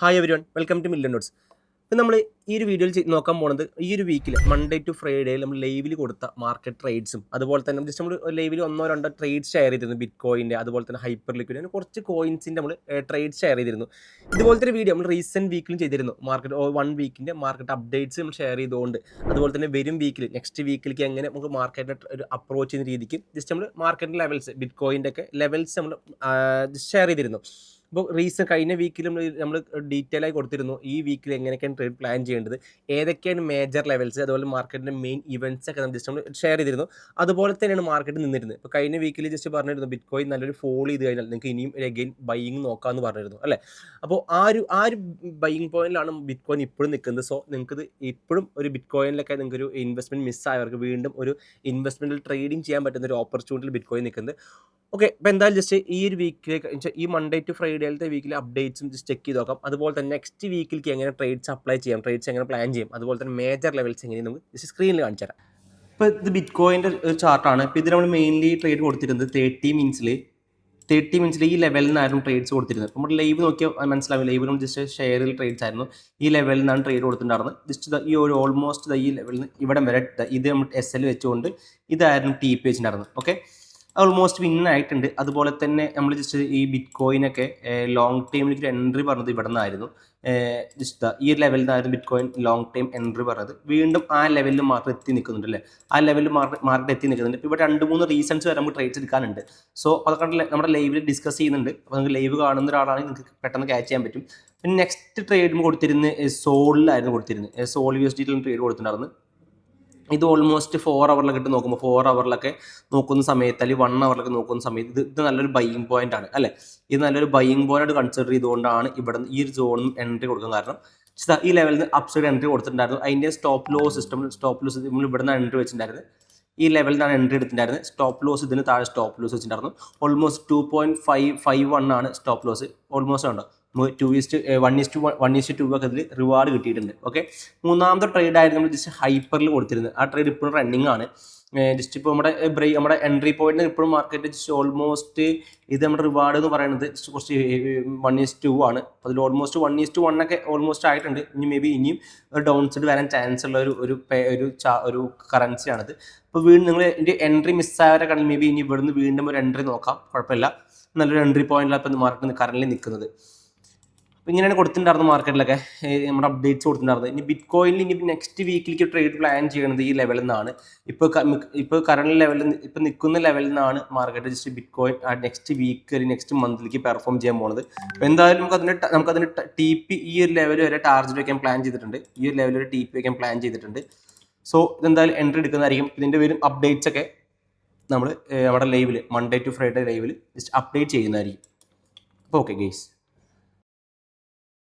Hi everyone, welcome two million notes. ഇപ്പം നമ്മൾ ഈ ഒരു വീഡിയോയിൽ നോക്കാൻ പോകുന്നത് ഈ ഒരു വീക്കിൽ മൺഡേ ടു ഫ്രൈഡേയിൽ നമ്മൾ ലൈവിൽ കൊടുത്ത മാർക്കറ്റ് ട്രേഡ്സും അതുപോലെ തന്നെ ജസ്റ്റ് നമ്മൾ ലൈവിൽ ഒന്നോ രണ്ടോ ട്രേഡ്സ് ഷെയർ ചെയ്തിരുന്നു. ബിറ്റ് കോയിൻ്റെ അതുപോലെ തന്നെ ഹൈപ്പർ ലിക്വിഡ് അങ്ങനെ കുറച്ച് കോയിൻസിൻ്റെ നമ്മൾ ട്രേഡ് ഷെയർ ചെയ്തിരുന്നു. ഇതുപോലത്തെ ഒരു വീഡിയോ നമ്മൾ റീസെൻറ്റ് വീക്കിലും ചെയ്തിരുന്നു. മാർക്കറ്റ് 1 വീക്കിൻ്റെ മാർക്കറ്റ് അപ്ഡേറ്റ്സ് നമ്മൾ ഷെയർ ചെയ്തുകൊണ്ട് അതുപോലെ തന്നെ വരും വീക്കിൽ നെക്സ്റ്റ് വീക്കിലേക്ക് എങ്ങനെ നമുക്ക് മാർക്കറ്റിനെ ഒരു അപ്രോച്ച് ചെയ്യുന്ന രീതിക്ക് ജസ്റ്റ് നമ്മൾ മാർക്കറ്റ് ലെവൽസ് ബിറ്റ് കോയിൻ്റെ ഒക്കെ ലെവൽസ് നമ്മൾ ഷെയർ ചെയ്തിരുന്നു. അപ്പോൾ കഴിഞ്ഞ വീക്കിൽ നമ്മൾ ഡീറ്റെയിൽ ആയി കൊടുത്തിരുന്നു ഈ വീക്കിൽ എങ്ങനെയൊക്കെയാണ് ട്രേഡ് പ്ലാൻ ചെയ്യേണ്ടത്, ഏതൊക്കെയാണ് മേജർ ലെവൽസ്, അതുപോലെ മാർക്കറ്റിൻ്റെ മെയിൻ ഇവൻറ്റ്സ് ഒക്കെ നമ്മൾ ജസ്റ്റ് നമ്മൾ ഷെയർ ചെയ്തിരുന്നു. അതുപോലെ തന്നെയാണ് മാർക്കറ്റ് നിന്നിരുന്നത്. ഇപ്പോൾ കഴിഞ്ഞ വീക്കിൽ ജസ്റ്റ് പറഞ്ഞിരുന്നു ബിറ്റ് കോയിൻ നല്ലൊരു ഫോൾ ചെയ്ത് കഴിഞ്ഞാൽ നിങ്ങൾക്ക് ഇനിയും അഗെയിൻ ബൈയിങ് നോക്കാമെന്ന് പറഞ്ഞിരുന്നു അല്ലേ. അപ്പോൾ ആ ഒരു ബൈയിങ് പോയിന്റിലാണ് ബിറ്റ് കോയിൻ ഇപ്പോഴും നിൽക്കുന്നത്. സോ നിങ്ങൾക്കിത് ഇപ്പോഴും ഒരു ബിറ്റ് കോയിനിലൊക്കെ നിങ്ങൾക്കൊരു ഇൻവെസ്റ്റ്മെൻറ്റ് മിസ്സായവർക്ക് വീണ്ടും ഒരു ഇൻവെസ്റ്റ്മെൻറ്റിൽ ട്രേഡിംഗ് ചെയ്യാൻ പറ്റുന്ന ഒരു ഓപ്പർച്യൂണിറ്റിയിൽ ബിറ്റ് കോയിൻ നിൽക്കുന്നത്. ഓക്കെ, അപ്പോൾ എന്തായാലും ജസ്റ്റ് ഈ ഒരു വീക്കിലേക്ക് ഈ മൺഡേ ടു ഫ്രൈഡേയിലത്തെ വീക്കിലെ അപ്ഡേറ്റ്സും ജസ്റ്റ് ചെക്ക് ചെയ്ത് നോക്കാം. അതുപോലെ തന്നെ നെക്സ്റ്റ് വീക്കിലേക്ക് എങ്ങനെ ട്രേഡ്സ് അപ്ലൈ ചെയ്യാം, ട്രേഡ്സ് എങ്ങനെ പ്ലാൻ ചെയ്യും, അതുപോലെ തന്നെ മേജർ ലെവൽസ് എങ്ങനെ നമുക്ക് ജസ്റ്റ് സ്ക്രീനിൽ കാണിച്ചു തരാം. ഇപ്പോൾ ഇത് ബിറ്റ് കോയിൻ്റെ ഒരു ചാർട്ടാണ്. ഇപ്പോൾ ഇത് നമ്മൾ മെയിൻലി ട്രേഡ് കൊടുത്തിരുന്നത് 30 മിനിറ്റ്സിൽ ഈ ലെവലിൽ നിന്നായിരുന്നു ട്രേഡ്സ് കൊടുത്തിരുന്നത്. നമ്മൾ ലൈവ് നോക്കിയാൽ മനസ്സിലാവും. ലൈവിൽ നമ്മൾ ജസ്റ്റ് ഷെയറിൽ ട്രേഡ്സ് ആയിരുന്നു. ഈ ലെവലിൽ നിന്നാണ് ട്രേഡ് കൊടുത്തിട്ടുണ്ടായിരുന്നത്. ജസ്റ്റ് ഈ ഒരു ഓൾമോസ്റ്റ് ഈ ലെവലിൽ നിന്ന് ഇവിടെ വരെ ഇത് നമ്മൾ SL വെച്ചുകൊണ്ട് ഇതായിരുന്നു TP വെച്ചിട്ടുണ്ടായിരുന്നത്. ഓക്കെ, ഓൾമോസ്റ്റ് വിന്നായിട്ടുണ്ട്. അതുപോലെ തന്നെ നമ്മൾ ജസ്റ്റ് ഈ ബിറ്റ് കോയിനൊക്കെ ലോങ് ടൈമിലേക്ക് എൻട്രി പറഞ്ഞത് ഇവിടെ നിന്നായിരുന്നു. ജസ്റ്റ് ഈ ലെവലിൽ നിന്നായിരുന്നു bit coin long time entry പറഞ്ഞത്. വീണ്ടും ആ ലെവലിൽ മാർക്കറ്റ് എത്തി നിൽക്കുന്നുണ്ട് അല്ലേ. ആ ലെവലിൽ മാർക്കറ്റ് എത്തി നിൽക്കുന്നുണ്ട്. ഇപ്പോൾ ഇവിടെ 2-3 റീസൺസ് വരെ നമുക്ക് ട്രേഡ്സ് എടുക്കാനുണ്ട്. സോ അതൊക്കെ നമ്മുടെ ലൈവിൽ ഡിസ്കസ് ചെയ്യുന്നുണ്ട്. അപ്പോൾ നിങ്ങൾക്ക് ലൈവ് കാണുന്ന ഒരാളാണെങ്കിൽ നിങ്ങൾക്ക് പെട്ടെന്ന് ക്യാച്ച് ചെയ്യാൻ പറ്റും. പിന്നെ നെക്സ്റ്റ് ട്രേഡ് കൊടുത്തിരുന്നത് സോളിലായിരുന്നു കൊടുത്തിരുന്നത്. സോൾ USD ട്രേഡ് കൊടുത്തിട്ടുണ്ടായിരുന്നു. ഇത് ഓൾമോസ്റ്റ് 4 അവറിലൊക്കെ ഇട്ട് നോക്കുമ്പോൾ 4 അവറിലൊക്കെ നോക്കുന്ന സമയത്ത് അല്ലെങ്കിൽ 1 അവറിലൊക്കെ നോക്കുന്ന സമയത്ത് ഇത് നല്ലൊരു ബൈയിങ് പോയിന്റ് ആണ് അല്ലേ. ഇത് നല്ലൊരു ബൈയിങ് പോയിന്റ് കൺസിഡർ ചെയ്തുകൊണ്ടാണ് ഇവിടെ ഈ ഒരു സോണിൽ എൻട്രി കൊടുക്കാൻ കാരണം. ഈ ലെവലിൽ നിന്ന് അപ്സൈഡ് എൻട്രി കൊടുത്തിട്ടുണ്ടായിരുന്നു. അതിൻ്റെ സ്റ്റോപ്പ് ലോസ് നമ്മൾ ഇവിടെ നിന്ന് എൻട്രി വെച്ചിട്ടുണ്ടായിരുന്നു. ഈ ലെവലിൽ നിന്നാണ് എൻട്രി എടുത്തിട്ടുണ്ടായിരുന്നത്. സ്റ്റോപ്പ് ലോസ് ഇതിന് താഴെ സ്റ്റോപ്പ് ലോസ് വെച്ചിട്ടുണ്ടായിരുന്നു. ഓൾമോസ്റ്റ് 2.551 ആണ് സ്റ്റോപ്പ് ലോസ്. ഓൾമോസ്റ്റ് ഉണ്ടോ 1:2 ഒക്കെ ഇതിൽ റിവാർഡ് കിട്ടിയിട്ടുണ്ട്. ഓക്കെ, മൂന്നാമത്തെ ട്രേഡ് ആയിരുന്നു നമ്മൾ ജസ്റ്റ് ഹൈപ്പറിൽ കൊടുത്തിരുന്നത്. ആ ട്രേഡ് ഇപ്പോഴും റണ്ണിങ് ആണ്. ജസ്റ്റ് ഇപ്പോൾ നമ്മുടെ എൻട്രി പോയിന്റിന് ഇപ്പോഴും മാർക്കറ്റ് ജസ്റ്റ് ഓൾമോസ്റ്റ് ഇത് നമ്മുടെ റിവാർഡ് എന്ന് പറയുന്നത് കുറച്ച് 1:2 ആണ്. അതിൽ ഓൾമോസ്റ്റ് 1:1 ഒക്കെ ഓൾമോസ്റ്റ് ആയിട്ടുണ്ട്. ഇനി മേ ബി ഇനിയും ഒരു ഡൗൺ സൈഡ് വരാൻ ചാൻസ് ഉള്ള ഒരു കറൻസിയാണിത്. അപ്പോൾ വീണ്ടും നിങ്ങൾ ഇതിൻ്റെ എൻട്രി മിസ്സായവരെ കണ്ടിൽ മേ ബി ഇനി ഇവിടുന്ന് വീണ്ടും ഒരു എൻട്രി നോക്കാം, കുഴപ്പമില്ല. നല്ലൊരു എൻട്രി പോയിന്റിലാണ് ഇപ്പോൾ മാർക്കറ്റ് കറൻലി നിൽക്കുന്നത്. ഇങ്ങനെയാണ് കൊടുത്തിട്ടുണ്ടായിരുന്നു മാർക്കറ്റിലൊക്കെ നമ്മുടെ അപ്ഡേറ്റ്സ് കൊടുത്തിട്ടുണ്ടായിരുന്നത്. ഇനി ബിറ്റ് കോയിനിൽ ഇനി നെക്സ്റ്റ് വീക്കിലേക്ക് ട്രേഡ് പ്ലാൻ ചെയ്യുന്നത് ഈ ലെവലിൽ നിന്നാണ്. ഇപ്പോൾ കറണ്ട് ലെവലിൽ ഇപ്പോൾ നിൽക്കുന്ന ലെവലിൽ നിന്നാണ് market just bitcoin next week അല്ലെങ്കിൽ നെക്സ്റ്റ് മന്തിലേക്ക് പെർഫോം ചെയ്യാൻ പോകുന്നത്. അപ്പോൾ എന്തായാലും നമുക്കതിന് TP ഈ ഒരു ലെവൽ വരെ ടാർഗറ്റ് വയ്ക്കാൻ പ്ലാൻ ചെയ്തിട്ടുണ്ട്. ഈ ഒരു ലെവൽ വരെ TP വയ്ക്കാൻ പ്ലാൻ ചെയ്തിട്ടുണ്ട്. സോ ഇതെന്തായാലും എൻട്രി എടുക്കുന്നതായിരിക്കും. ഇതിൻ്റെ വരും അപ്ഡേറ്റ്സ് ഒക്കെ നമ്മൾ നമ്മുടെ ലൈവിൽ മൺഡേ ടു ഫ്രൈഡേ ലൈവിൽ ജസ്റ്റ് അപ്ഡേറ്റ് ചെയ്യുന്നതായിരിക്കും. അപ്പോൾ ഓക്കെ ഗെയ്സ്.